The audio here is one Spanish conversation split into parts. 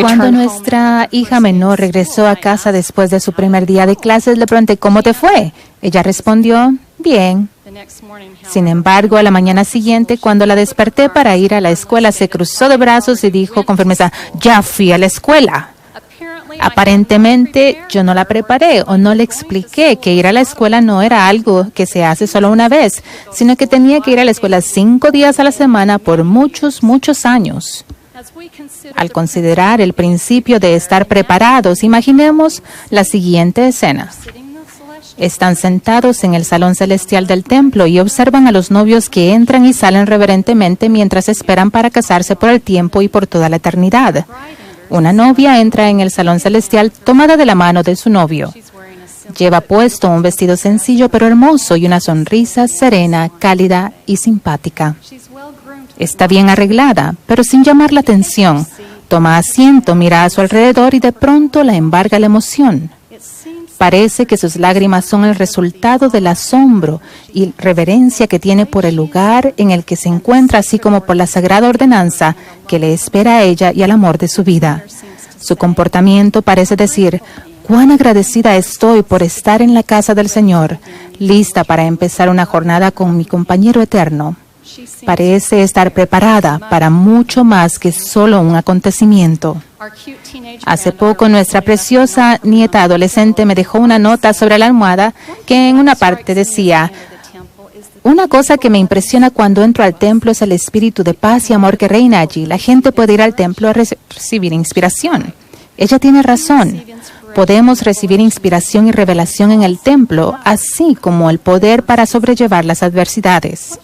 Cuando nuestra hija menor regresó a casa después de su primer día de clases, le pregunté, ¿cómo te fue? Ella respondió, bien. Sin embargo, a la mañana siguiente, cuando la desperté para ir a la escuela, se cruzó de brazos y dijo con firmeza, ya fui a la escuela. Aparentemente, yo no la preparé o no le expliqué que ir a la escuela no era algo que se hace solo una vez, sino que tenía que ir a la escuela 5 días a la semana por muchos, muchos años. Al considerar el principio de estar preparados, imaginemos la siguiente escena. Están sentados en el salón celestial del templo y observan a los novios que entran y salen reverentemente mientras esperan para casarse por el tiempo y por toda la eternidad. Una novia entra en el salón celestial tomada de la mano de su novio. Lleva puesto un vestido sencillo pero hermoso y una sonrisa serena, cálida y simpática. Está bien arreglada, pero sin llamar la atención. Toma asiento, mira a su alrededor y de pronto la embarga la emoción. Parece que sus lágrimas son el resultado del asombro y reverencia que tiene por el lugar en el que se encuentra, así como por la sagrada ordenanza que le espera a ella y al amor de su vida. Su comportamiento parece decir, cuán agradecida estoy por estar en la casa del Señor, lista para empezar una jornada con mi compañero eterno. Parece estar preparada para mucho más que solo un acontecimiento. Hace poco nuestra preciosa nieta adolescente me dejó una nota sobre la almohada que en una parte decía, una cosa que me impresiona cuando entro al templo es el espíritu de paz y amor que reina allí. La gente puede ir al templo a recibir inspiración. Ella tiene razón. Podemos recibir inspiración y revelación en el templo, así como el poder para sobrellevar las adversidades.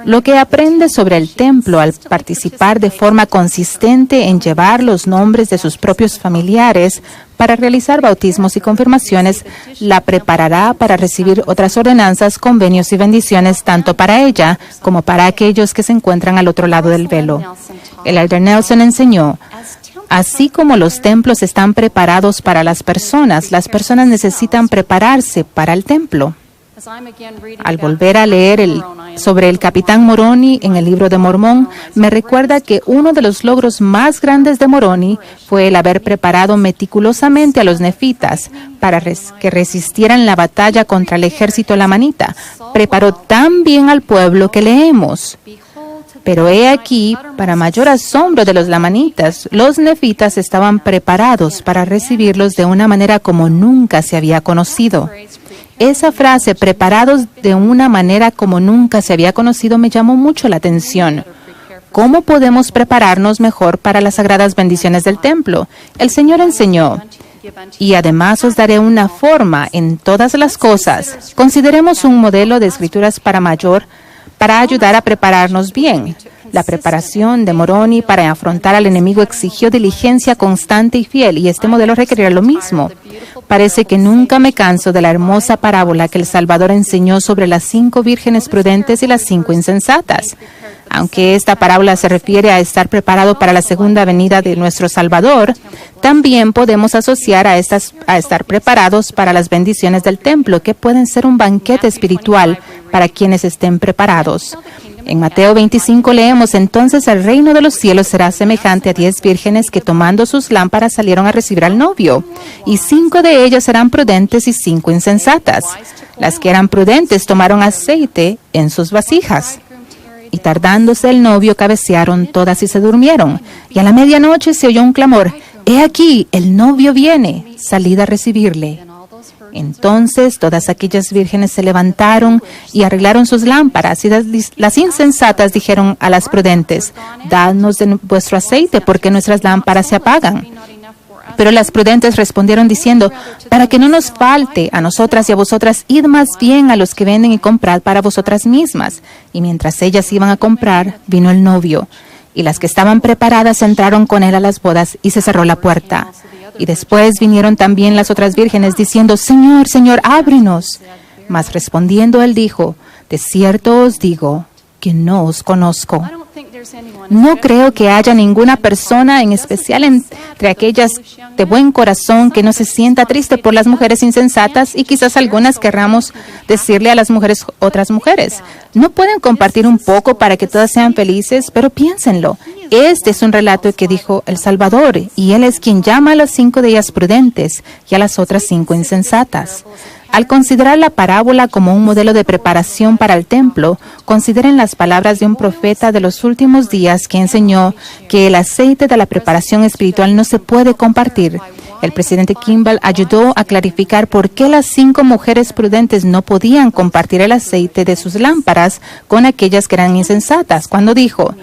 Lo que aprende sobre el templo al participar de forma consistente en llevar los nombres de sus propios familiares para realizar bautismos y confirmaciones, la preparará para recibir otras ordenanzas, convenios y bendiciones tanto para ella como para aquellos que se encuentran al otro lado del velo. El Elder Nelson enseñó, así como los templos están preparados para las personas necesitan prepararse para el templo. Al volver a leer sobre el capitán Moroni en el libro de Mormón, me recuerda que uno de los logros más grandes de Moroni fue el haber preparado meticulosamente a los nefitas para que resistieran la batalla contra el ejército lamanita. Preparó tan bien al pueblo que leemos. Pero he aquí, para mayor asombro de los lamanitas, los nefitas estaban preparados para recibirlos de una manera como nunca se había conocido. Esa frase, preparados de una manera como nunca se había conocido, me llamó mucho la atención. ¿Cómo podemos prepararnos mejor para las sagradas bendiciones del templo? El Señor enseñó, y además os daré una forma en todas las cosas. Consideremos un modelo de escrituras para ayudar a prepararnos bien. La preparación de Moroni para afrontar al enemigo exigió diligencia constante y fiel, y este modelo requerirá lo mismo. Parece que nunca me canso de la hermosa parábola que el Salvador enseñó sobre las 5 vírgenes prudentes y las 5 insensatas. Aunque esta parábola se refiere a estar preparado para la segunda venida de nuestro Salvador, también podemos asociar a estar preparados para las bendiciones del templo, que pueden ser un banquete espiritual para quienes estén preparados. En Mateo 25 leemos, entonces el reino de los cielos será semejante a 10 vírgenes que tomando sus lámparas salieron a recibir al novio, y 5 de ellas eran prudentes y 5 insensatas. Las que eran prudentes tomaron aceite en sus vasijas, y tardándose el novio cabecearon todas y se durmieron. Y a la medianoche se oyó un clamor, «He aquí, el novio viene, salid a recibirle». Entonces todas aquellas vírgenes se levantaron y arreglaron sus lámparas, y las insensatas dijeron a las prudentes, «Dadnos de vuestro aceite, porque nuestras lámparas se apagan». Pero las prudentes respondieron diciendo, «Para que no nos falte a nosotras y a vosotras, id más bien a los que venden y comprad para vosotras mismas». Y mientras ellas iban a comprar, vino el novio, y las que estaban preparadas entraron con él a las bodas, y se cerró la puerta. Y después vinieron también las otras vírgenes diciendo, «Señor, Señor, ábrenos». Mas respondiendo él dijo, «De cierto os digo que no os conozco». No creo que haya ninguna persona, en especial entre aquellas de buen corazón, que no se sienta triste por las mujeres insensatas, y quizás algunas querramos decirle a las mujeres otras mujeres. No pueden compartir un poco para que todas sean felices, pero piénsenlo. Este es un relato que dijo el Salvador, y Él es quien llama a las 5 de ellas prudentes y a las otras 5 insensatas. Al considerar la parábola como un modelo de preparación para el templo, consideren las palabras de un profeta de los últimos días que enseñó que el aceite de la preparación espiritual no se puede compartir. El presidente Kimball ayudó a clarificar por qué las 5 mujeres prudentes no podían compartir el aceite de sus lámparas con aquellas que eran insensatas, cuando dijo: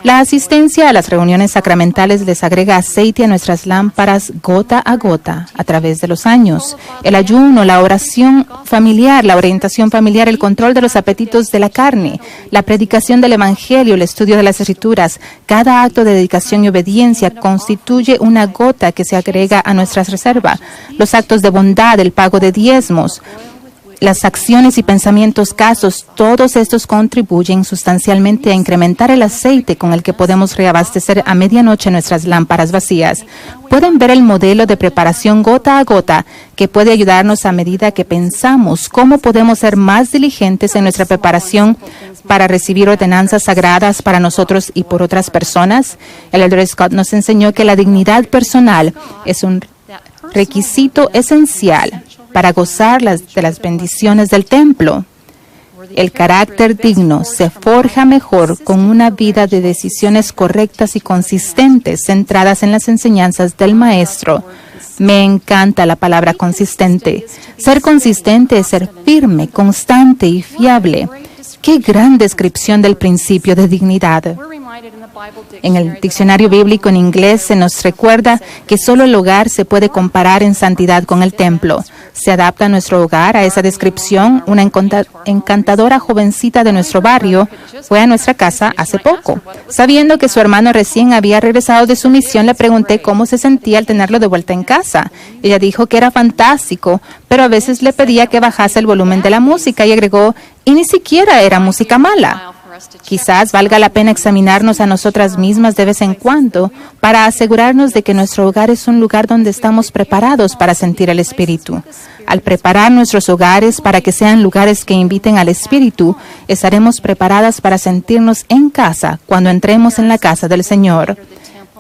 la asistencia a las reuniones sacramentales les agrega aceite a nuestras lámparas gota a gota a través de los años. El ayuno, la oración familiar, la orientación familiar, el control de los apetitos de la carne, la predicación del Evangelio, el estudio de las Escrituras, cada acto de dedicación y obediencia constituye una gota que se agrega a nuestras reservas. Los actos de bondad, el pago de diezmos, las acciones y pensamientos casos, todos estos contribuyen sustancialmente a incrementar el aceite con el que podemos reabastecer a medianoche nuestras lámparas vacías. Pueden ver el modelo de preparación gota a gota que puede ayudarnos a medida que pensamos cómo podemos ser más diligentes en nuestra preparación para recibir ordenanzas sagradas para nosotros y por otras personas. El elder Scott nos enseñó que la dignidad personal es un requisito esencial para gozar de las bendiciones del templo. El carácter digno se forja mejor con una vida de decisiones correctas y consistentes centradas en las enseñanzas del Maestro. Me encanta la palabra consistente. Ser consistente es ser firme, constante y fiable. ¡Qué gran descripción del principio de dignidad! En el diccionario bíblico en inglés se nos recuerda que solo el hogar se puede comparar en santidad con el templo. Se adapta nuestro hogar a esa descripción. Una encantadora jovencita de nuestro barrio fue a nuestra casa hace poco. Sabiendo que su hermano recién había regresado de su misión, le pregunté cómo se sentía al tenerlo de vuelta en casa. Ella dijo que era fantástico, pero a veces le pedía que bajase el volumen de la música y agregó: y ni siquiera era música mala. Quizás valga la pena examinarnos a nosotras mismas de vez en cuando para asegurarnos de que nuestro hogar es un lugar donde estamos preparados para sentir el Espíritu. Al preparar nuestros hogares para que sean lugares que inviten al Espíritu, estaremos preparadas para sentirnos en casa cuando entremos en la casa del Señor.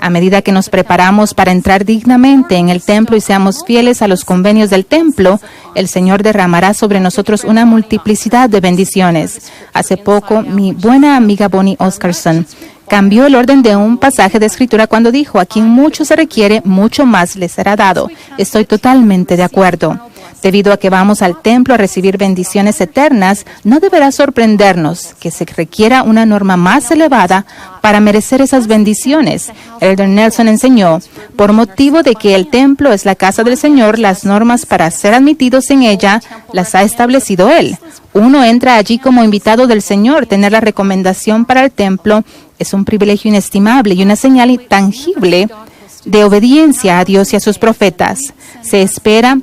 A medida que nos preparamos para entrar dignamente en el templo y seamos fieles a los convenios del templo, el Señor derramará sobre nosotros una multiplicidad de bendiciones. Hace poco, mi buena amiga Bonnie Oscarson cambió el orden de un pasaje de Escritura cuando dijo: a quien mucho se requiere, mucho más le será dado. Estoy totalmente de acuerdo. Debido a que vamos al templo a recibir bendiciones eternas, no deberá sorprendernos que se requiera una norma más elevada para merecer esas bendiciones. Elder Nelson enseñó: por motivo de que el templo es la casa del Señor, las normas para ser admitidos en ella las ha establecido Él. Uno entra allí como invitado del Señor. Tener la recomendación para el templo es un privilegio inestimable y una señal tangible de obediencia a Dios y a sus profetas. Se espera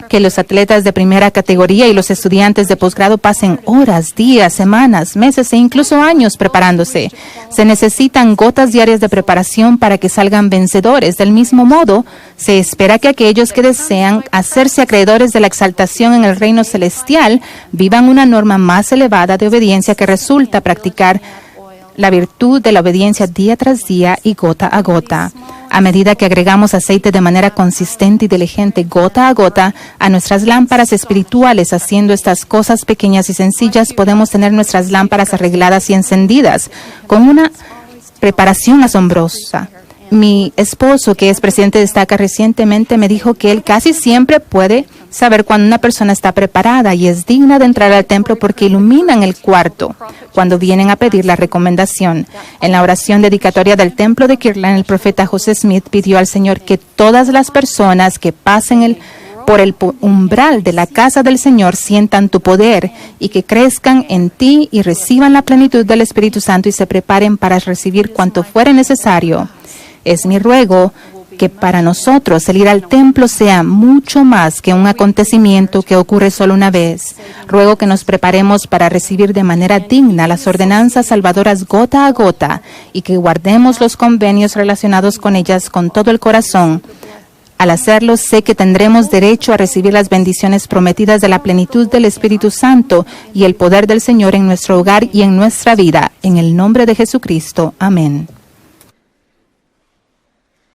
que los atletas de primera categoría y los estudiantes de posgrado pasen horas, días, semanas, meses e incluso años preparándose. Se necesitan gotas diarias de preparación para que salgan vencedores. Del mismo modo, se espera que aquellos que desean hacerse acreedores de la exaltación en el reino celestial vivan una norma más elevada de obediencia que resulta practicar la virtud de la obediencia día tras día y gota a gota. A medida que agregamos aceite de manera consistente y diligente, gota a gota, a nuestras lámparas espirituales, haciendo estas cosas pequeñas y sencillas, podemos tener nuestras lámparas arregladas y encendidas con una preparación asombrosa. Mi esposo, que es presidente de Estaca, recientemente me dijo que él casi siempre puede saber cuando una persona está preparada y es digna de entrar al templo porque iluminan el cuarto cuando vienen a pedir la recomendación. En la oración dedicatoria del templo de Kirtland, el profeta José Smith pidió al Señor que todas las personas que pasen por el umbral de la casa del Señor sientan tu poder y que crezcan en ti y reciban la plenitud del Espíritu Santo y se preparen para recibir cuanto fuere necesario. Es mi ruego que para nosotros el ir al templo sea mucho más que un acontecimiento que ocurre solo una vez. Ruego que nos preparemos para recibir de manera digna las ordenanzas salvadoras gota a gota y que guardemos los convenios relacionados con ellas con todo el corazón. Al hacerlo, sé que tendremos derecho a recibir las bendiciones prometidas de la plenitud del Espíritu Santo y el poder del Señor en nuestro hogar y en nuestra vida. En el nombre de Jesucristo. Amén.